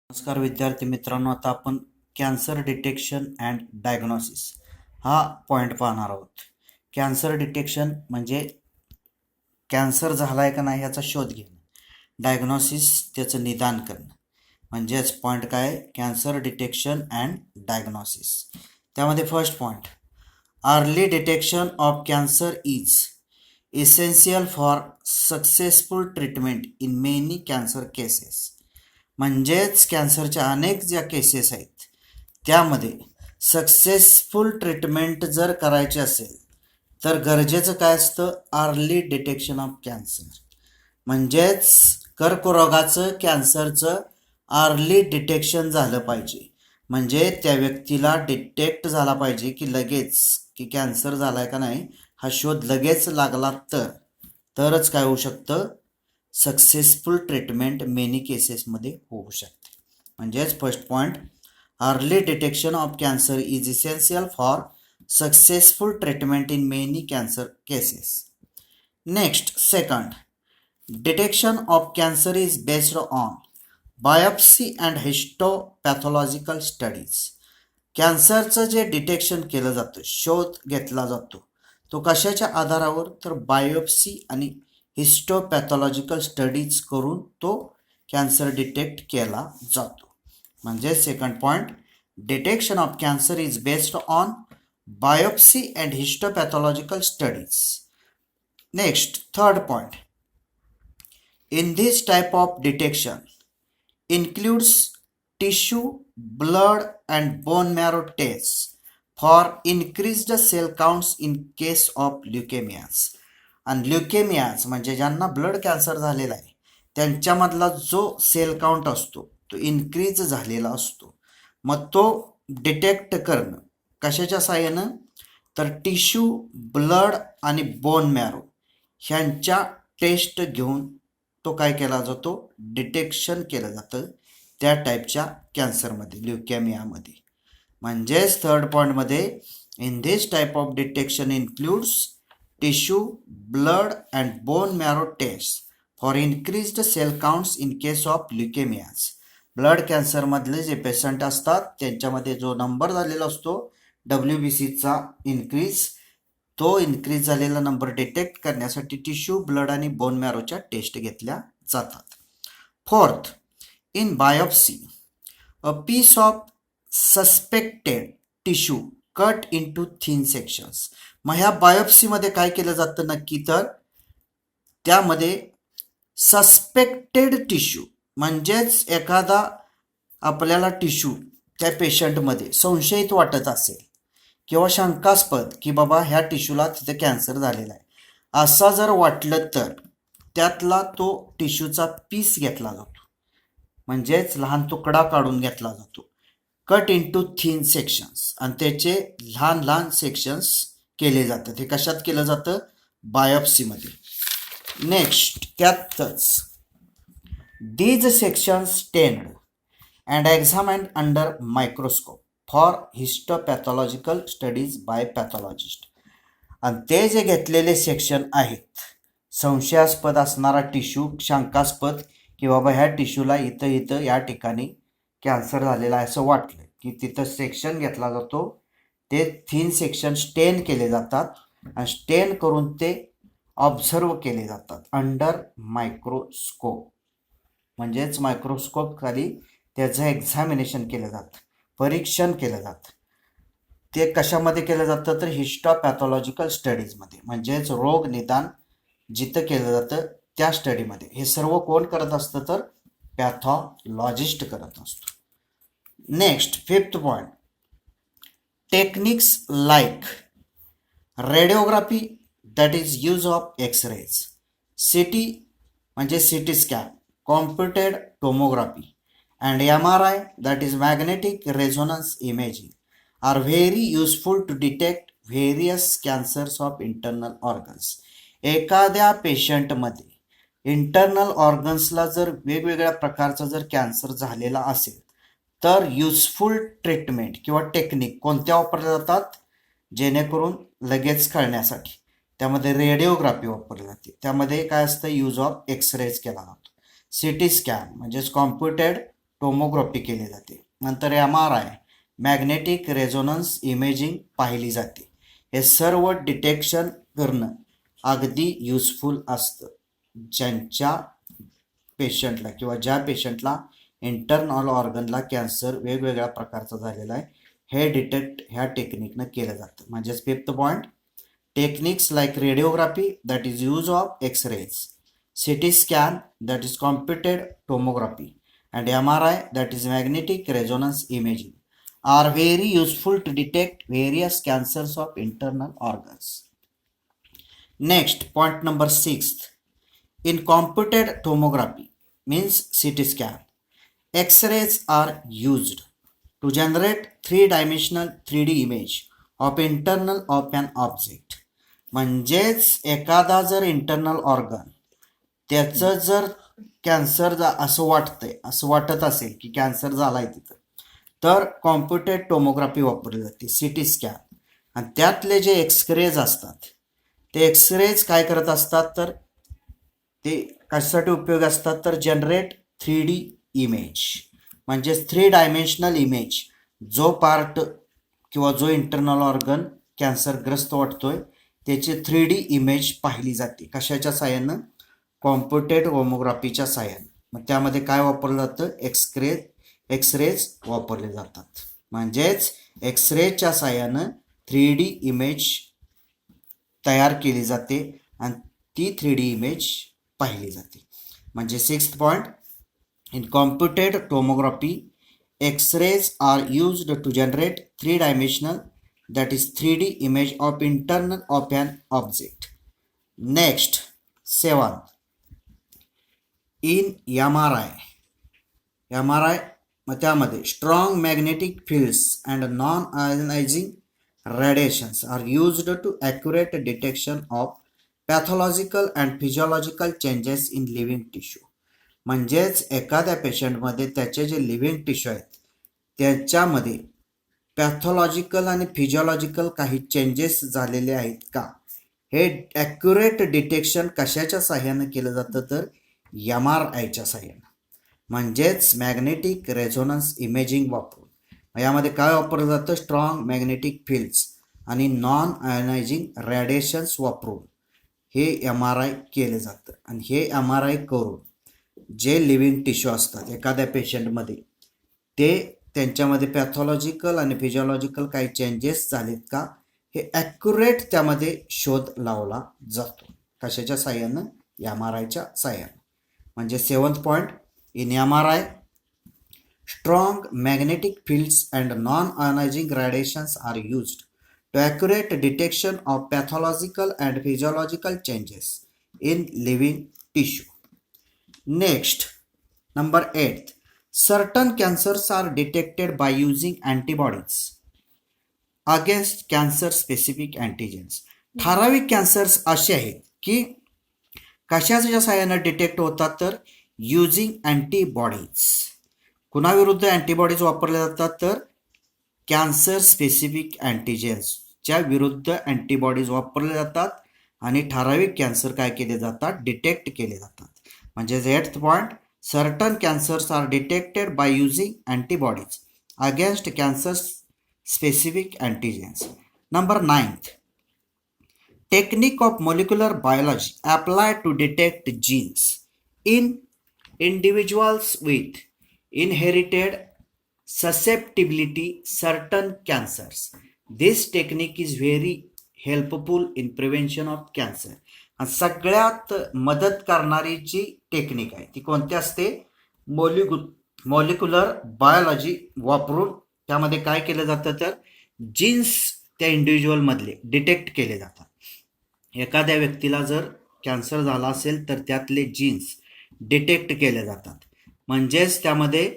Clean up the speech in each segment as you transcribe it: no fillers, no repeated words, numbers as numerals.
नमस्कार विद्यार्थी मित्रांनो, आता आपण कॅन्सर डिटेक्शन अँड डायग्नोसिस हा पॉईंट पाहणार आहोत. कॅन्सर डिटेक्शन म्हणजे कॅन्सर झालाय का नाही याचा शोध घेणं, डायग्नोसिस त्याचं निदान करणं. म्हणजेच पॉईंट काय, कॅन्सर डिटेक्शन अँड डायग्नोसिस. त्यामध्ये first point, early detection of cancer is essential for successful treatment in many cancer cases. म्हणजेच कॅन्सरच्या अनेक ज्या केसेस आहेत त्यामध्ये सक्सेसफुल ट्रीटमेंट जर करायची असेल तर गरजेचं काय असतं, अर्ली डिटेक्शन ऑफ कॅन्सर. म्हणजेच कर्करोगाचं, कॅन्सरचं अर्ली डिटेक्शन झालं पाहिजे. म्हणजे त्या व्यक्तीला डिटेक्ट झाला पाहिजे की लगेच की कॅन्सर झालाय का नाही हा शोध लगेच लागला तरच काय होऊ शकतं, सक्सेसफुल ट्रीटमेंट मेनी केसेसमध्ये होऊ शकते. म्हणजेच first point, early detection of cancer is essential for successful treatment in many cancer cases. Next second, detection of cancer is based on biopsy and histopathological studies. कॅन्सरचं जे डिटेक्शन केलं जातं, शोध घेतला जातो, तो कशाच्या आधारावर, तर बायोप्सी आणि हिस्टोपॅथॉलॉजिकल स्टडीज करून तो कॅन्सर डिटेक्ट केला जातो. म्हणजे second point, detection of cancer is based on biopsy and histopathological studies. Next third point, in this type of detection includes tissue, blood and bone marrow tests for increased cell counts in case of leukemias. आणि ल्युकेमियाज म्हणजे ज्यांना blood cancer झालेला आहे त्यांच्यामधला जो sale count असतो तो increase झालेला असतो. मग तो डिटेक्ट करणं कशाच्या साहाय्यानं, तर टिश्यू, ब्लड आणि बोन मॅरो ह्यांच्या टेस्ट घेऊन तो काय केला जातो, डिटेक्शन केलं जातं त्या टाईपच्या कॅन्सरमध्ये, ल्युकेमियामध्ये. म्हणजेच थर्ड पॉईंटमध्ये, in this type of detection includes tissue, blood and bone marrow test for increased cell counts in case of leukemias. Blood कॅन्सरमधले जे पेशंट असतात त्यांच्यामध्ये जो नंबर झालेला असतो WBCचा इन्क्रीज, तो इन्क्रीज झालेला नंबर डिटेक्ट करण्यासाठी टिश्यू, ब्लड आणि बोन मॅरोच्या टेस्ट घेतल्या जातात. Fourth, in biopsy a piece of suspected tissue cut into thin sections. मग ह्या बायोप्सीमध्ये काय केलं जातं नक्की, तर त्यामध्ये सस्पेक्टेड टिश्यू म्हणजेच एखादा आपल्याला टिश्यू त्या पेशंटमध्ये संशयित वाटत असेल किंवा शंकास्पद की बाबा ह्या टिश्यूला तिथे कॅन्सर झालेला आहे असा जर वाटलं तर त्यातला तो टिश्यूचा पीस घेतला जातो. म्हणजेच लहान तुकडा काढून घेतला जातो, कट इंटू थिन सेक्शन्स, आणि त्याचे लहान लहान सेक्शन्स केले जातात. हे कशात केलं जातं, बायोप्सीमध्ये. नेक्स्ट त्यातच these sections stained and examined under microscope for histopathological studies by pathologist. आणि ते जे घेतलेले सेक्शन आहेत, संशयास्पद असणारा टिश्यू, शंकास्पद की बाबा ह्या टिश्यूला इथं इथं या ठिकाणी कॅन्सर झालेला आहे असं वाटलं की तिथं सेक्शन घेतला जातो. ते थिन सेक्शन स्टेन केले जातात आणि स्टेन करून ते ऑब्झर्व केले जातात अंडर मायक्रोस्कोप. म्हणजेच मायक्रोस्कोप खाली त्याचं एक्झामिनेशन केलं जातं, परीक्षण केलं जातं. ते कशामध्ये केलं जातं, तर हिस्टोपॅथॉलॉजिकल स्टडीजमध्ये. म्हणजेच रोग निदान जिथं केलं जातं त्या स्टडीमध्ये. हे सर्व कोण करत असतं, तर पॅथॉलॉजिस्ट करत असतो. Next fifth point, techniques like radiography that is use of x rays, CT म्हणजे CT scan, computed tomography and MRI that is magnetic resonance imaging are very useful to detect various cancers of internal organs. एखाद्या पेशंटमध्ये internal ऑर्गन्सला जर वेगवेगळ्या प्रकारचा जर cancer झालेला असेल तर useful treatment किंवा टेक्निक कोणत्या वापरल्या जातात, जेणेकरून लगेच कळण्यासाठी. त्यामध्ये रेडिओग्राफी वापरली जाते. त्यामध्ये काय असतं, यूज ऑफ एक्सरेज केला जातो. सिटी स्कॅन म्हणजेच कॉम्प्युटेड टोमोग्राफी केली जाते. नंतर MRI मॅग्नेटिक रेझोनन्स इमेजिंग पाहिली जाते. हे सर्व डिटेक्शन करणं अगदी युजफुल असतं. ज्यांच्या पेशंटला किंवा ज्या पेशंटला इंटरनल ऑर्गनला कॅन्सर वेगवेगळ्या प्रकारचा झालेला आहे, हे डिटेक्ट ह्या टेक्निकनं केलं जातं. म्हणजेच 5th point, techniques like radiography that is use of x rays, CT scan that is computed tomography, and MRI that is magnetic resonance imaging are very useful to detect various cancers of internal organs. Next, point number 6. In computed tomography means CT scan, X-rays are used to generate three-dimensional 3D image of internal of an object. म्हणजेच एखादा जर internal organ त्याचं जर cancer असं वाटत असेल की cancer झाला आहे तिथं, तर कॉम्प्युटेड टोमोग्राफी वापरली जाते, CT स्कॅन. आणि त्यातले जे एक्सरेज असतात ते एक्सरेज काय करत असतात, तर ते कशासाठी उपयोग असतात, तर जनरेट 3D इमेज, म्हणजेच 3 डायमेन्शनल इमेज. जो पार्ट किंवा जो इंटरनल ऑर्गन कॅन्सरग्रस्त वाटतोय त्याची 3D इमेज पाहिली जाते. कशाच्या साहाय्यानं? कॉम्प्युटेड टोमोग्राफीच्या साहाय्यानं. मग त्यामध्ये काय वापरलं जातं? एक्सरेज वापरले जातात. म्हणजेच एक्सरेजच्या साहाय्यानं 3D इमेज तयार केली जाते आणि ती 3D इमेज पाहिली जाते. म्हणजे 6th point, in computed tomography x rays are used to generate 3 dimensional that is 3D image of internal of an object. Next, 7. In MRI त्यामध्ये strong magnetic fields and non-ionizing radiations are used to accurate detection of pathological and physiological changes in living tissue. म्हणजेच एखाद्या पेशंटमध्ये त्याचे जे living tissue आहेत त्याच्यामध्ये pathological आणि physiological काही changes झालेले आहेत का, हे ॲक्युरेट डिटेक्शन कशाच्या साहाय्यानं केलं जातं, तर MRIच्या साहाय्यानं. म्हणजेच मॅग्नेटिक रेझोनन्स इमेजिंग वापरून. यामध्ये काय वापरलं जातं? स्ट्रॉंग मॅग्नेटिक फील्ड्स आणि नॉन आयोनायझिंग रेडिएशन्स वापरून हे MRI केलं जातं. आणि हे MRI करून जे लिव्हिंग टिश्यू असतात एखाद्या पेशंटमध्ये ते त्यांच्यामध्ये पॅथॉलॉजिकल आणि फिजिओलॉजिकल काही चेंजेस झालेत का, हे ॲक्युरेट त्यामध्ये शोध लावला जातो. कशाच्या साहाय्यानं? MRIच्या साहाय्यानं. म्हणजे 7th point, in MRI strong magnetic fields and non ionizing radiations are used to accurate detection of pathological and physiological changes in living tissue. Next, number 8. Certain cancers are detected by using antibodies against cancer specific antigens. ठराविक cancers असे आहेत की कशाच्या साहाय्यानं detect होतात, तर using antibodies. कुणाविरुद्ध antibodies वापरले जातात, तर कॅन्सर स्पेसिफिक अँटीजेन्सच्या विरुद्ध अँटीबॉडीज वापरले जातात आणि ठराविक कॅन्सर काय केले जातात? डिटेक्ट केले जातात. म्हणजे 8th point, certain cancers are detected by using antibodies against cancer specific antigens. Number 9th, technique of molecular biology applied to detect genes in individuals with inherited susceptibility certain cancers. This technique is very helpful in prevention of cancer. सगळ्यात मदत करणारी जी technique आहे ती कोणती असते? Molecular biology वापरून त्यामध्ये काय केलं जातं, तर जीन्स त्या इंडिव्हिज्युअलमधले डिटेक्ट केले जातात. एखाद्या व्यक्तीला जर कॅन्सर झाला असेल तर त्यातले जीन्स डिटेक्ट केले जातात. म्हणजेच त्यामध्ये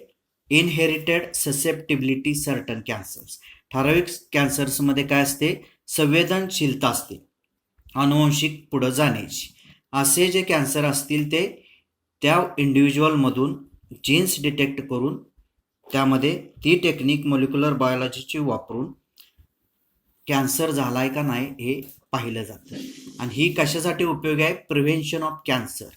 इनहेरिटेड ससेप्टिबिलिटी सर्टन कॅन्सर्स, ठराविक कॅन्सर्समध्ये काय असते? संवेदनशीलता असते अनुवंशिक पुढं जाण्याची. असे जे कॅन्सर असतील ते त्या इंडिव्हिज्युअलमधून जीन्स डिटेक्ट करून त्यामध्ये ती टेक्निक मॉलिक्युलर बायोलॉजीची वापरून कॅन्सर झाला आहे का नाही हे पाहिलं जातं. आणि ही कशासाठी उपयोगी आहे? Prevention of cancer.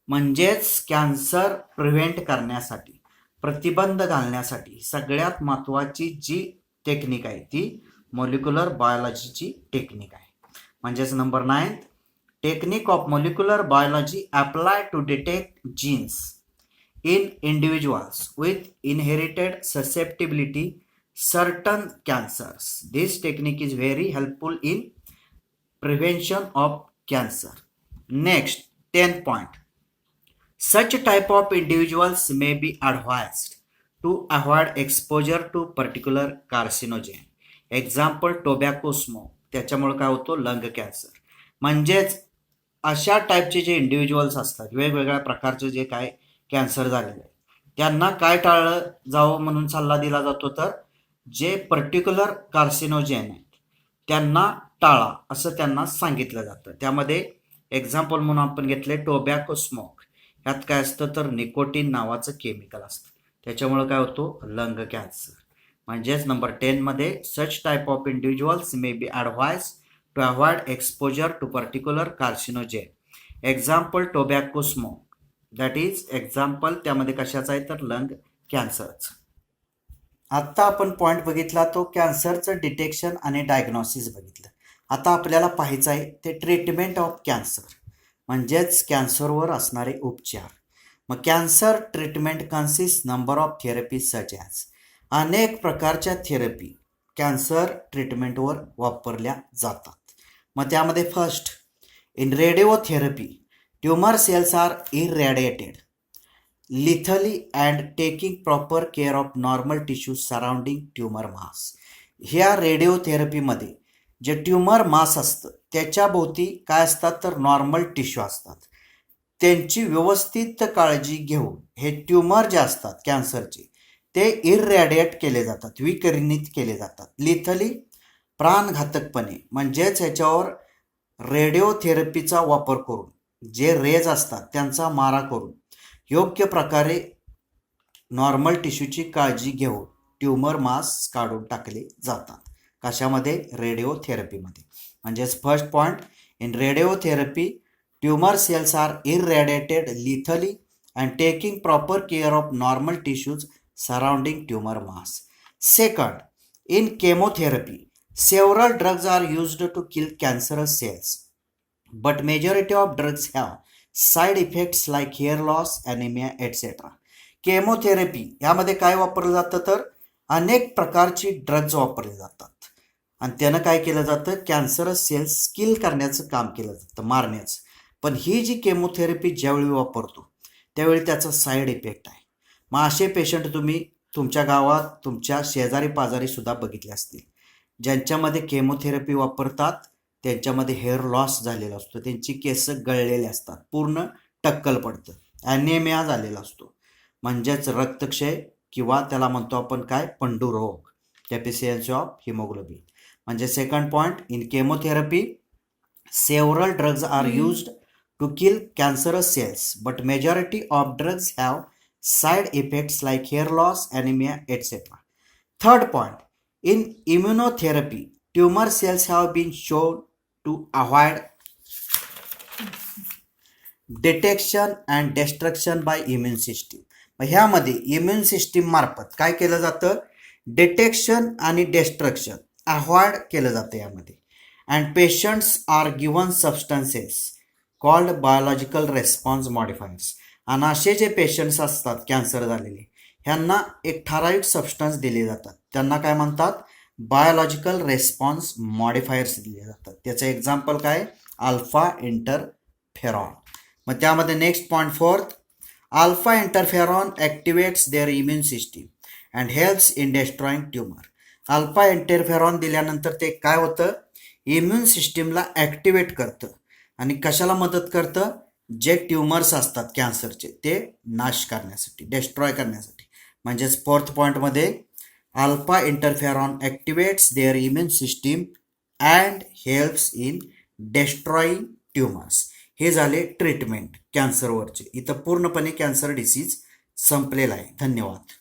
म्हणजेच कॅन्सर प्रिव्हेंट करण्यासाठी. प्रतिबंध घालण्यासाठी सगळ्यात महत्त्वाची जी टेक्निक आहे ती मॉलिक्युलर बायोलॉजीची टेक्निक आहे. म्हणजेच number 9, technique of molecular biology apply to detect genes in individuals with inherited susceptibility certain cancers. This technique is very helpful in prevention of cancer. Next, 10th point. Such type of individuals may be advised to avoid exposure to particular carcinogen. Example, tobacco smoke. त्याच्यामुळे काय होतो? Lung cancer. म्हणजेच अशा टाईपचे जे individuals असतात, वेगवेगळ्या प्रकारचे जे काय कॅन्सर झालेले आहे, त्यांना काय टाळलं जावं म्हणून सल्ला दिला जातो, तर जे पर्टिक्युलर कार्सिनोजेन आहेत त्यांना टाळा असं त्यांना सांगितलं जातं. त्यामध्ये एक्झाम्पल म्हणून आपण घेतले टोबॅको स्मोक. ह्यात काय असतं तर निकोटीन नावाचं केमिकल असतं, त्याच्यामुळे काय होतो? Lung cancer. म्हणजेच नंबर 10 मध्ये such type of individuals may be advise to avoid exposure to particular carcinogen. Example tobacco smoke, that is example त्यामध्ये कशाचा आहे तर लंग कॅन्सरचं. आत्ता आपण पॉईंट बघितला तो कॅन्सरचं डिटेक्शन आणि डायग्नॉसिस बघितलं. आता आपल्याला पाहायचं आहे ते ट्रीटमेंट ऑफ कॅन्सर, म्हणजेच कॅन्सरवर असणारे उपचार. मग cancer treatment consist number of therapy such as. अनेक प्रकारच्या थेरपी कॅन्सर ट्रीटमेंटवर वापरल्या जातात. मग त्यामध्ये first, in radiotherapy tumor cells are irradiated lethally and taking proper care of normal tissues surrounding tumor mass. ह्या रेडिओथेरपीमध्ये जे ट्युमर मास असतं त्याच्याभोवती काय असतात तर नॉर्मल टिश्यू असतात, त्यांची व्यवस्थित काळजी घेऊन हे ट्युमर जे असतात कॅन्सरचे ते इररॅडिएट केले जातात, विकिरणित केले जातात. लिथली प्राणघातकपणे, म्हणजेच ह्याच्यावर रेडिओथेरपीचा वापर करून जे रेज असतात त्यांचा मारा करून योग्य प्रकारे नॉर्मल टिश्यूची काळजी घेऊन ट्युमर मास काढून टाकले जातात. कशामध्ये? रेडिओथेरपीमध्ये. म्हणजेच first point, in radiotherapy tumour cells are irradiated lethally and taking proper care of normal tissues surrounding tumour mass. Second, in chemotherapy several drugs are used to kill cancerous cells, but majority of drugs have side effects like hair loss, anemia, etc. Chemotherapy यामध्ये काय वापरलं जातं तर अनेक प्रकारची drugs वापरले जातात आणि त्यानं काय केलं जातं, कॅन्सरस सेल्स किल करण्याचं काम केलं जातं, मारण्याचं. पण ही जी केमोथेरपी ज्यावेळी वापरतो त्यावेळी त्याचा साईड इफेक्ट आहे. मग असे पेशंट तुम्ही तुमच्या गावात तुमच्या शेजारी पाजारी सुद्धा बघितले असतील, ज्यांच्यामध्ये केमोथेरपी वापरतात त्यांच्यामध्ये हेअर लॉस झालेला असतो, त्यांची केस गळलेले असतात, पूर्ण टक्कल पडतं, ॲनेमिया झालेला असतो, म्हणजेच रक्तक्षय किंवा त्याला म्हणतो आपण काय पंडुरोग, डेफिशियन्सी ऑफ हिमोग्लोबिन. म्हणजे second point, in chemotherapy several drugs are used to kill cancerous cells but majority of drugs have side effects like hair loss, anaemia, etcetera. Third point, in immunotherapy tumor cells have been shown to avoid detection and destruction by immune system. ह्यामध्ये immune system मार्फत काय केलं जातं, detection आणि destruction avoid केलं जातं यामध्ये. And patients are given substances called biological response modifiers. आणि असे जे पेशंट्स असतात कॅन्सर झालेले ह्यांना एक ठराविक सबस्टन्स दिले जातात, त्यांना काय म्हणतात बायोलॉजिकल रेस्पॉन्स मॉडिफायर्स दिले जातात. त्याचं एक्झाम्पल काय, अल्फा इंटरफेरॉन. मग त्यामध्ये next point fourth, alpha interferon activates their immune system and helps in destroying tumour. Alpha interferon दिल्यानंतर ते काय होतं, इम्युन सिस्टीमला ॲक्टिवेट करतं आणि कशाला मदत करतं, जे ट्युमर्स असतात कॅन्सरचे ते नाश करण्यासाठी, डेस्ट्रॉय करण्यासाठी. म्हणजेच फोर्थ पॉईंटमध्ये alpha interferon activates their immune system and helps in destroying tumours. हे झाले ट्रीटमेंट कॅन्सरवरचे. इथं पूर्णपणे कॅन्सर डिसीज संपलेला आहे. धन्यवाद.